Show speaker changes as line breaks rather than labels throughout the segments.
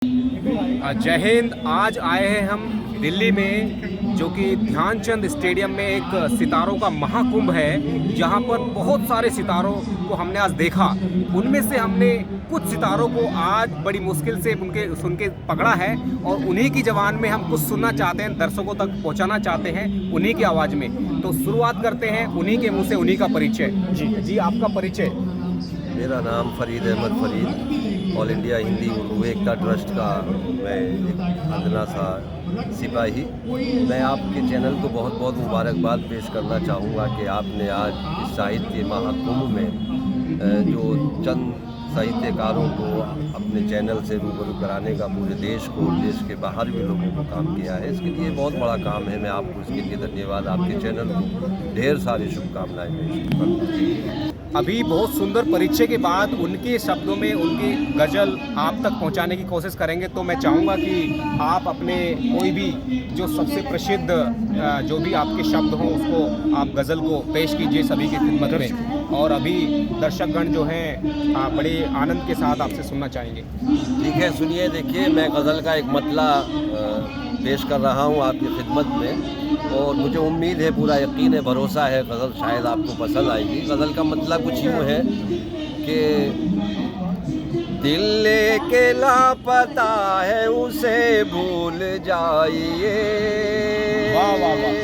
जय हिंद। आज आए हैं हम दिल्ली में, जो कि ध्यानचंद स्टेडियम में एक सितारों का महाकुंभ है, जहां पर बहुत सारे सितारों को हमने आज देखा। उनमें से हमने कुछ सितारों को आज बड़ी मुश्किल से सुन के पकड़ा है और उन्हीं की ज़बान में हम कुछ सुनना चाहते हैं, दर्शकों तक पहुंचाना चाहते हैं उन्हीं की आवाज़ में। तो शुरुआत करते हैं उन्हीं के मुँह से, उन्हीं का परिचय। जी आपका परिचय।
मेरा नाम फरीद अहमद फरीद, ऑल इंडिया हिंदी उर्दू एकता ट्रस्ट का मैं एक अदना सा सिपाही। मैं आपके चैनल को बहुत बहुत मुबारकबाद पेश करना चाहूँगा कि आपने आज इस साहित्य महाकुंभ में जो चंद साहित्यकारों को अपने चैनल से रूबरू कराने का पूरे देश को और देश के बाहर भी लोगों को काम किया है। इसके लिए बहुत बड़ा काम है। मैं आपको इसके लिए धन्यवाद, आपके चैनल को ढेर सारी शुभकामनाएं पेश करता हूँ।
अभी बहुत सुंदर परिचय के बाद उनके शब्दों में उनकी गज़ल आप तक पहुंचाने की कोशिश करेंगे। तो मैं चाहूँगा कि आप अपने कोई भी जो सबसे प्रसिद्ध जो भी आपके शब्द हों उसको आप गज़ल को पेश कीजिए सभी की खिदमत में। और अभी दर्शकगण जो हैं बड़े आनंद के साथ आपसे सुनना चाहेंगे।
ठीक है, सुनिए। देखिए, मैं गज़ल का एक मतला पेश कर रहा हूँ आपकी खिदमत में और मुझे उम्मीद है, पूरा यकीन है, भरोसा है, गज़ल शायद आपको पसंद आएगी। गज़ल का मतलब कुछ यूँ है कि दिल लेके लापता है उसे भूल जाइए।
वाह वाह वाह।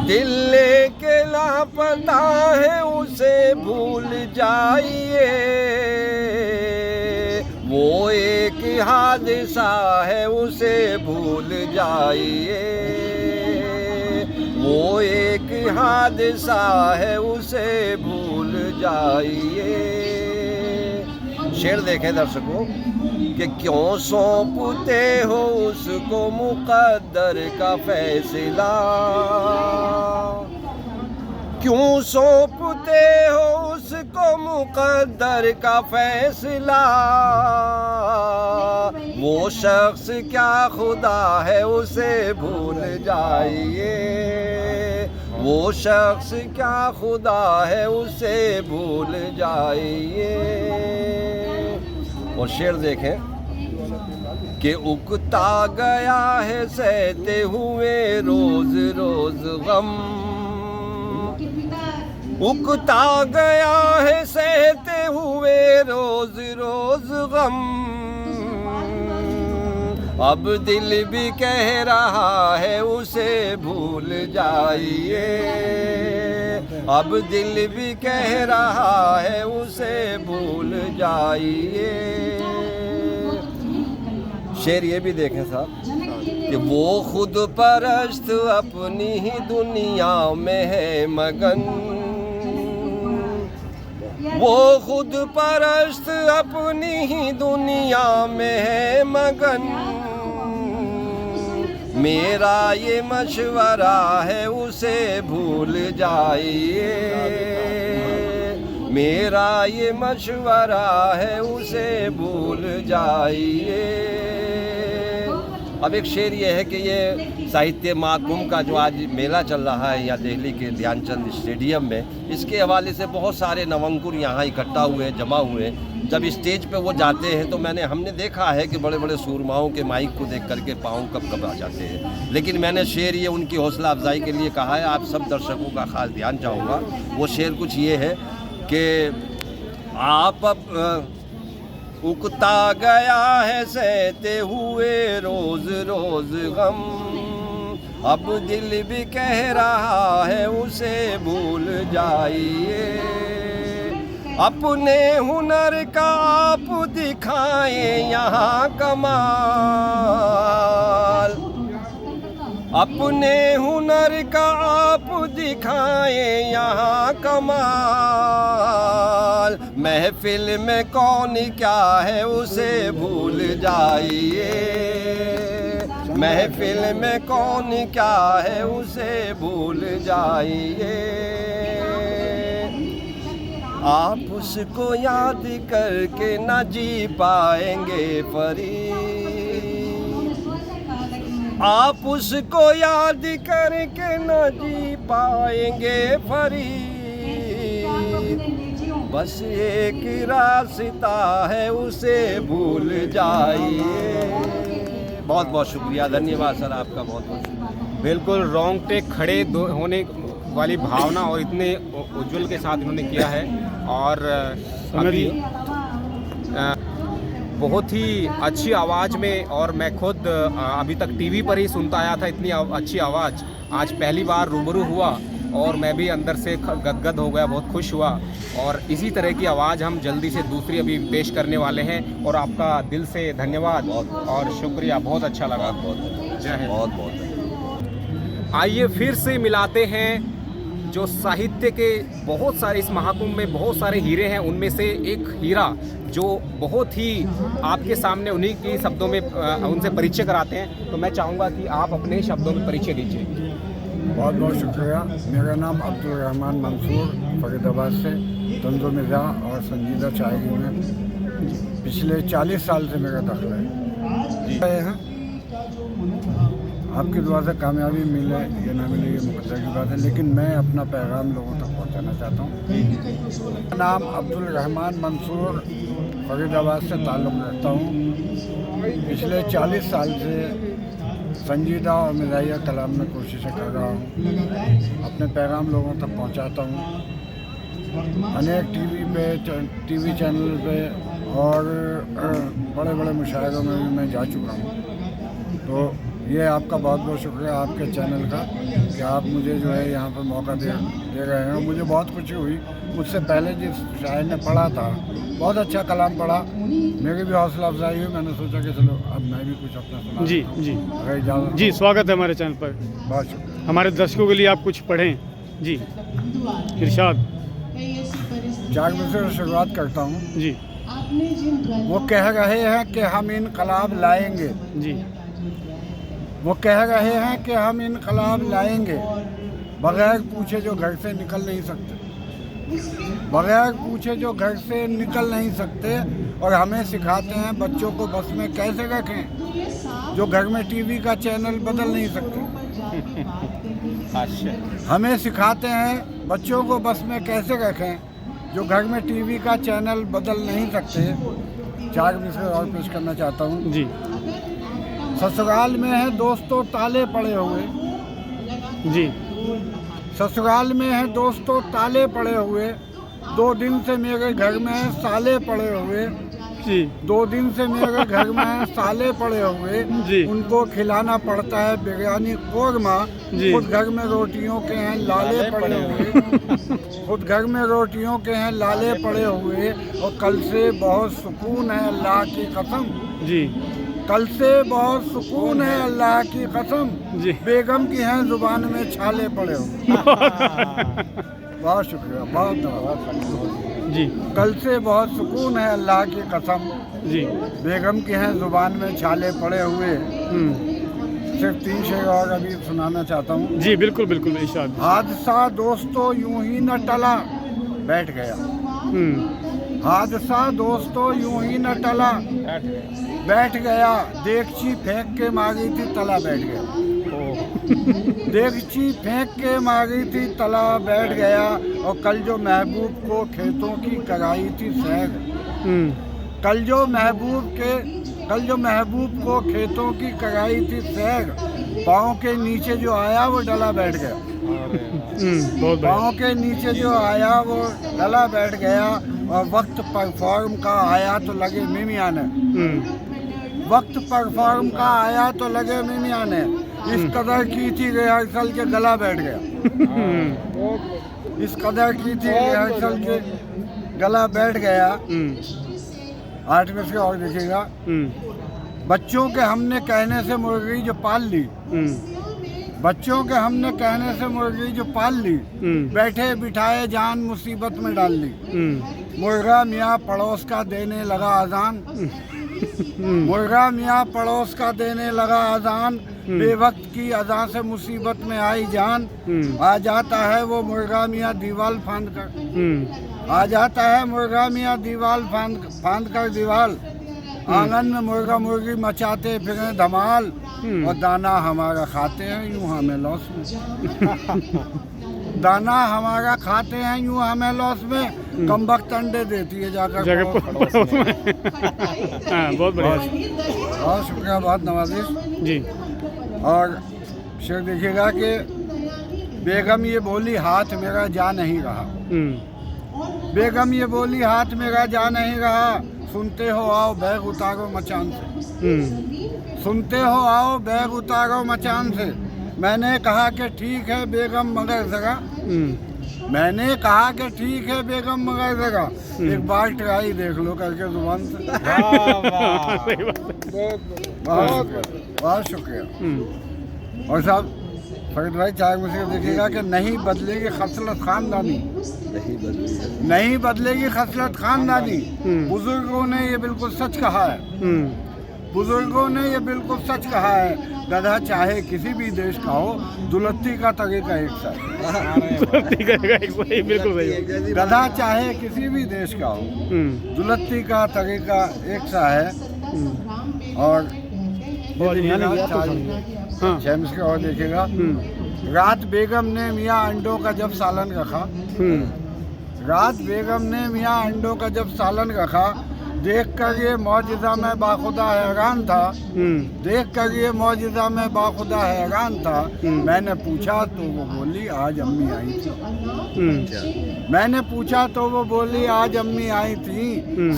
दिल लेके लापता है उसे भूल जाइए। वो एक हादसा है उसे भूल जाइए। वो एक हादसा है उसे भूल जाइए। शेर देखें दर्शकों कि क्यों सौंपते हो उसको मुक़द्दर का फैसला। क्यों सौंपते हो उसको मुक़द्दर का फैसला। वो शख्स क्या खुदा है उसे भूल जाइए। वो शख्स क्या खुदा है उसे भूल जाइए। और शेर देखें कि उकता गया है सहते हुए रोज रोज गम। उकता गया है सहते हुए रोज रोज गम। अब दिल भी कह रहा है उसे भूल जाइए। अब दिल भी कह रहा है उसे भूल जाइए। शेर ये भी देखें साहब कि वो खुद परस्त अपनी ही दुनिया में है मगन। वो खुद परस्त अपनी ही दुनिया में है मगन। मेरा ये मशवरा है उसे भूल जाइए। मेरा ये मशवरा है उसे भूल जाइए। अब एक शेर ये है कि ये साहित्य महाकुंभ का जो आज मेला चल रहा है यहाँ दिल्ली के ध्यानचंद स्टेडियम में, इसके हवाले से बहुत सारे नवंकुर यहाँ इकट्ठा हुए, जमा हुए। जब स्टेज पे वो जाते हैं तो हमने देखा है कि बड़े बड़े सूरमाओं के माइक को देख करके पाँव कब आ जाते हैं। लेकिन मैंने शेर ये उनकी हौसला अफजाई के लिए कहा है। आप सब दर्शकों का खास ध्यान चाहूँगा। वो शेर कुछ ये है कि आप अब उकता गया है सहते हुए रोज रोज गम। अब दिल भी कह रहा है उसे भूल जाइए। अपने हुनर का आप दिखाएं यहाँ कमाल। अपने हुनर का आप दिखाएं यहाँ कमाल। महफिल में कौन क्या है उसे भूल जाइए। महफिल में कौन क्या है उसे भूल जाइए। आप उसको याद करके न जी पाएंगे फरीद। आप उसको याद करके न जी पाएंगे फरीद। बस एक रास्ता है उसे भूल जाइए। बहुत बहुत शुक्रिया, धन्यवाद सर आपका, बहुत बहुत शुक्रिया।
बिल्कुल रोंगटे खड़े होने वाली भावना और इतने उज्जवल के साथ इन्होंने किया है। और अभी बहुत ही अच्छी आवाज़ में, और मैं खुद अभी तक टीवी पर ही सुनता आया था इतनी अच्छी आवाज़, आज पहली बार रूबरू हुआ और मैं भी अंदर से गदगद हो गया, बहुत खुश हुआ। और इसी तरह की आवाज़ हम जल्दी से दूसरी अभी पेश करने वाले हैं। और आपका दिल से धन्यवाद और शुक्रिया, बहुत अच्छा लगा। जय हिंद।
बहुत बहुत
आइए फिर से मिलाते हैं जो साहित्य के बहुत सारे, इस महाकुंभ में बहुत सारे हीरे हैं, उनमें से एक हीरा जो बहुत ही आपके सामने उन्हीं के शब्दों में उनसे परिचय कराते हैं। तो मैं चाहूँगा कि आप अपने शब्दों में परिचय दीजिए।
बहुत बहुत शुक्रिया। मेरा नाम अब्दुल रहमान मंसूर, फरीदाबाद से, तंजो मिर्ज़ा और संजीदा शायरी में पिछले 40 साल से मेरा दखल है। आपकी दुआ से कामयाबी मिले या ना मिले ये मुकद्दर की बात है, लेकिन मैं अपना पैगाम लोगों तक पहुंचाना चाहता हूँ। मेरा नाम अब्दुल रहमान मंसूर, फरीदाबाद से ताल्लुक़ रखता हूँ। पिछले 40 साल से संजीदा और मिज़ाहिया कलाम में कोशिशें कर रहा हूँ, अपने पैगाम लोगों तक पहुँचाता हूँ। अनेक टीवी चैनल पे और बड़े बड़े मुशायरों में भी मैं जा चुका हूँ। तो ये आपका बहुत बहुत शुक्रिया आपके चैनल का कि आप मुझे जो है यहाँ पर मौका दे रहे हैं। मुझे बहुत खुशी हुई, मुझसे पहले जिस शायर ने पढ़ा था बहुत अच्छा कलाम पढ़ा, मेरी भी हौसला अफजाई हुई। मैंने सोचा कि चलो अब मैं भी कुछ अपना सुना।
जी जी
अगर इजाज़त
जी, स्वागत है हमारे चैनल पर।
बहुत शुक्रिया।
हमारे दर्शकों के लिए आप कुछ पढ़ें। जी इरशाद।
4 मिनट से शुरुआत करता हूँ।
जी
वो कह रहे हैं कि हम इनकलाब लाएंगे,
जी
वो कह रहे हैं कि हम इनकलाब लाएंगे, बगैर पूछे जो घर से निकल नहीं सकते, बगैर पूछे जो घर से निकल नहीं सकते। और हमें सिखाते हैं बच्चों को बस में कैसे रखें जो घर में टीवी का चैनल बदल नहीं सकते। हमें सिखाते हैं बच्चों को बस में कैसे रखें जो घर में टीवी का चैनल बदल नहीं सकते। 4 मिनट और पेश करना चाहता हूँ।
जी
ससुराल में है दोस्तों ताले पड़े हुए,
जी
ससुराल में है दोस्तों ताले पड़े हुए, 2 दिन से मेरे घर में साले पड़े हुए,
जी
2 दिन से मेरे घर में साले पड़े हुए।
जी।
उनको खिलाना पड़ता है बिरयानी कोरमा,
जी।
खुद घर में रोटियों के हैं लाले पड़े हुए, खुद घर में रोटियों के हैं लाले पड़े हुए। और कल से बहुत सुकून है अल्लाह की कसम,
जी
कल से बहुत सुकून है अल्लाह की कसम,
जी।
बेगम की हैं जुबान में छाले पड़े हुए। बहुत शुक्रिया, बहुत धन्यवाद।
जी
कल से बहुत सुकून है अल्लाह की कसम,
जी
बेगम की हैं जुबान में छाले पड़े हुए। सिर्फ 3 शेर और अभी सुनाना चाहता हूँ।
जी बिल्कुल बिल्कुल इरशाद।
हादसा दोस्तों यूं ही न टला, बैठ गया। हादसा दोस्तों यूं ही न टला, बैठ गया। देगची फेंक के मारी थी तला, बैठ गया। देगची फेंक के मारी थी तला, बैठ गया। और कल जो महबूब को खेतों की कराई थी सैर, कल जो महबूब को खेतों की कराई थी सैर, पाँव के नीचे जो आया वो डला बैठ गया।
बहुत
पाँव के नीचे जो आया वो डला बैठ गया। और वक्त परफॉर्म का आया तो लगे मिमिया ने, वक्त परफॉर्म का आया तो लगे मिमिया ने, इस कदर की थी रिहर्सल के गला बैठ गया। इस कदर की थी रिहर्सल के गला बैठ गया। 8 में से और देखिएगा। बच्चों के हमने कहने से मुर्गी जो पाल ली, बच्चों के हमने कहने से मुर्गी जो पाल ली, बैठे बिठाए जान मुसीबत में डाल ली। मुर्गा मियाँ पड़ोस का देने लगा अजान, मुर्गा मियाँ पड़ोस का देने लगा अजान, बेवक्त की अजान से मुसीबत में आई जान। आ जाता है वो मुर्गा मियाँ दीवाल फांद कर, आ जाता है मुर्गा मियाँ दीवाल फांद कर दीवाल। आंगन में मुर्गा मुर्गी मचाते फिरे धमाल, और दाना हमारा खाते हैं यूं हमें लॉस में। दाना हमारा खाते हैं यूं हमें लॉस में, कम वक्त अंडे देती है जाकर
जगह
पड़ोस में।
हाँ बहुत बढ़िया
बहुत शुक्रिया, बहुत नवाजिश।
जी।
और शेर देखिएगा कि बेगम ये बोली हाथ मेरा जा नहीं रहा, बेगम ये बोली हाथ मेरा जा नहीं रहा, सुनते हो आओ बैग उतारो मचान से, सुनते हो आओ बैग उतारो मचान से। मैंने कहा कि ठीक है बेगम मगर जरा, मैंने कहा कि ठीक है बेगम मगर जरा एक बार ट्राई देख लो करके जुबान से। बहुत शुक्रिया। और साहब फरीद भाई चाय मुझे देखिएगा कि नहीं बदलेगी खसलत खानदानी, नहीं बदलेगी खसलत खानदानी। बुजुर्गों ने ये बिल्कुल सच कहा है, बुजुर्गों ने ये बिल्कुल सच कहा है। गधा चाहे किसी भी देश का हो, दुलत्ती का तरीका एक सा है।
बिल्कुल सही।
गधा चाहे किसी भी देश का हो, दुलत्ती का तरीका एक सा है। और जेम्स का और देखिएगा, रात बेगम ने मियाँ अंडों का जब सालन रखा, रात बेगम ने मियाँ अंडों का जब सालन रखा, देख कर ये मौजिज़ा में बाखुदा हैरान था, देख कर ये मौजिज़ा में बाखुदा हैरान था। मैंने पूछा तो वो बोली आज अम्मी आई थी, मैंने पूछा तो वो बोली आज अम्मी आई थी।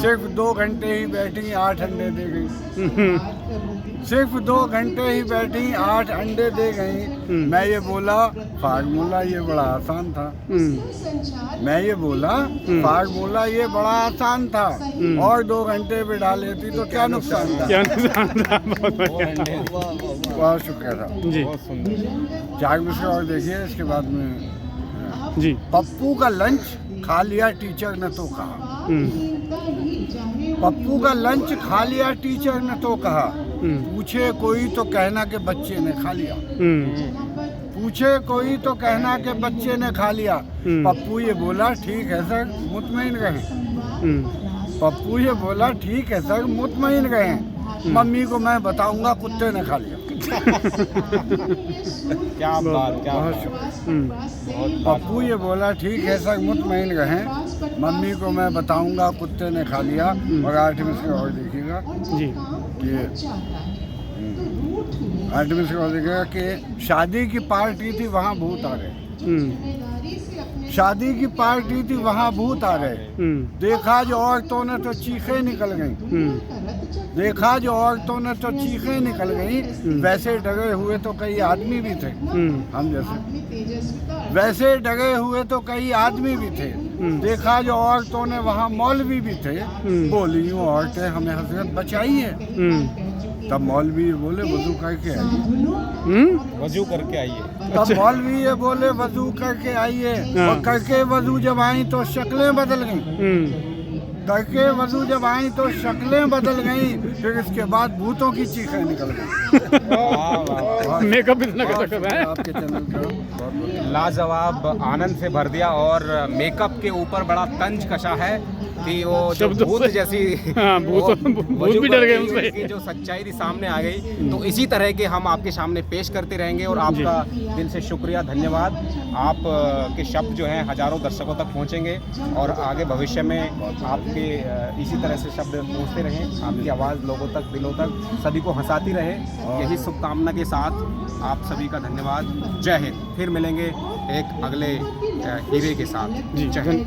सिर्फ 2 घंटे ही बैठी 8 अंडे दे गई, सिर्फ 2 घंटे ही बैठी 8 अंडे दे गई। मैं ये बोला फार्मूला ये बड़ा आसान था, मैं ये बोला फार्मूला ये बड़ा आसान था, और 2 घंटे भी डाल लेती तो क्या नुकसान था। बहुत शुक्रिया था
जी।
चार मिनट और देखिए इसके बाद में।
जी।
पप्पू का लंच खा लिया टीचर ने तो कहा, पप्पू का लंच खा लिया टीचर ने तो कहा, पूछे कोई तो कहना कि बच्चे ने खा लिया, पूछे कोई तो कहना कि बच्चे ने खा लिया। पप्पू ये बोला ठीक है सर मुतमईन रहें, पप्पू ये बोला ठीक है सर मुतमईन रहें, मम्मी को मैं बताऊंगा कुत्ते ने खा लिया।
क्या बात, क्या
पप्पू ये बोला ठीक है सर मुतमईन रहें, मम्मी को मैं बताऊंगा कुत्ते ने खा लिया। और 8 मिनट से और देखिएगा
जी
कि 8 मिनट से और देखिएगा कि शादी की पार्टी थी वहाँ भूत आ गए, शादी की पार्टी थी वहाँ भूत आ गए। देखा जो औरतों ने तो चीखें निकल गईं, देखा जो औरतों ने तो चीखें निकल गईं। वैसे डरे हुए तो कई आदमी भी थे हम जैसे, वैसे डरे हुए तो कई आदमी भी थे। देखा जो औरतों ने वहाँ मौलवी भी थे, बोली यूँ औरतें हमें हजरत बचाइए। तब मौलवी बोले वजू करके आइए,
वजू करके आइए।
तब मौलवी ये बोले वजू करके आइए। और करके वजू जब आई तो शक्लें बदल गईं, करके वजू जब आई तो शक्लें बदल गईं। फिर इसके बाद भूतों की चीखें निकल गईं।
मेकअप इतना कर रहा है
आपके चैनल का
लाजवाब आनंद से भर दिया, और मेकअप के ऊपर बड़ा तंज कसा है कि वो जो भूत जैसी
भूत भी डर गए उनसे,
की जो सच्चाई थी सामने आ गई। तो इसी तरह के हम आपके सामने पेश करते रहेंगे, और आपका दिल से शुक्रिया, धन्यवाद। आप के शब्द जो हैं हजारों दर्शकों तक पहुंचेंगे, और आगे भविष्य में आपके इसी तरह से शब्द पहुंचते रहें, आपकी आवाज़ लोगों तक, दिलों तक, सभी को हंसाती रहे। यही शुभकामना के साथ आप सभी का धन्यवाद। जय हिंद। फिर मिलेंगे एक अगले हीरे के साथ।
जी।
जय हिंद।